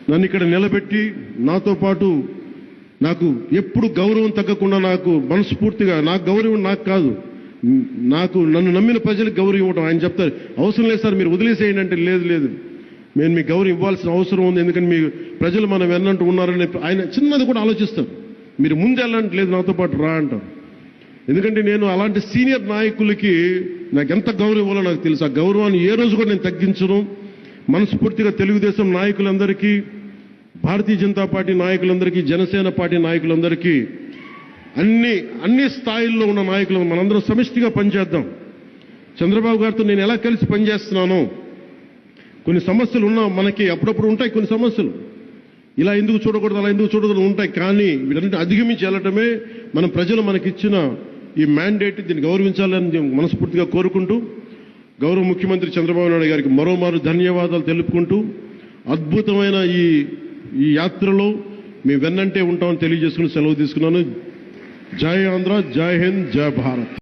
నన్ను ఇక్కడ నిలబెట్టి నాతో పాటు నాకు ఎప్పుడు గౌరవం తగ్గకుండా నాకు మనస్ఫూర్తిగా నాకు గౌరవం నాకు కాదు, నన్ను నమ్మిన ప్రజలకు గౌరవం ఇవ్వడం. ఆయన చెప్తారు అవసరం లేదు సార్ మీరు వదిలేసేయండి అంటే, లేదు నేను మీకు గౌరవం ఇవ్వాల్సిన అవసరం ఉంది, ఎందుకంటే మీ ప్రజలు మనం వెన్నంటూ ఉన్నారని ఆయన చిన్నది కూడా ఆలోచిస్తారు. మీరు ముందు వెళ్ళంటే లేదు నాతో పాటు రా అంటారు. ఎందుకంటే నేను అలాంటి సీనియర్ నాయకులకి నాకు ఎంత గౌరవం ఇవ్వాలో నాకు తెలుసు. ఆ గౌరవాన్ని ఏ రోజు కూడా నేను తగ్గించను. మనస్ఫూర్తిగా తెలుగుదేశం నాయకులందరికీ, భారతీయ జనతా పార్టీ నాయకులందరికీ, జనసేన పార్టీ నాయకులందరికీ, అన్ని స్థాయిల్లో ఉన్న నాయకులు మనందరం సమిష్టిగా పనిచేద్దాం. చంద్రబాబు గారితో నేను ఎలా కలిసి పనిచేస్తున్నానో, కొన్ని సమస్యలు ఉన్నా మనకి అప్పుడప్పుడు ఉంటాయి, కొన్ని సమస్యలు ఇలా ఎందుకు చూడకూడదు అలా ఎందుకు చూడకూడదు ఉంటాయి. కానీ వీటన్నిటిని అధిగమించి వెళ్ళటమే మన ప్రజలు మనకిచ్చిన ఈ మ్యాండేట్. దీన్ని గౌరవించాలని మనస్ఫూర్తిగా కోరుకుంటూ, గౌరవ ముఖ్యమంత్రి చంద్రబాబు నాయుడు గారికి మరోమారు ధన్యవాదాలు తెలుపుకుంటూ, అద్భుతమైన ఈ యాత్రలో మీ వెన్నంటే ఉంటామని తెలియజేసుకుని సెలవు తీసుకున్నాను. జై ఆంధ్ర, జై హింద్, జై భారత్.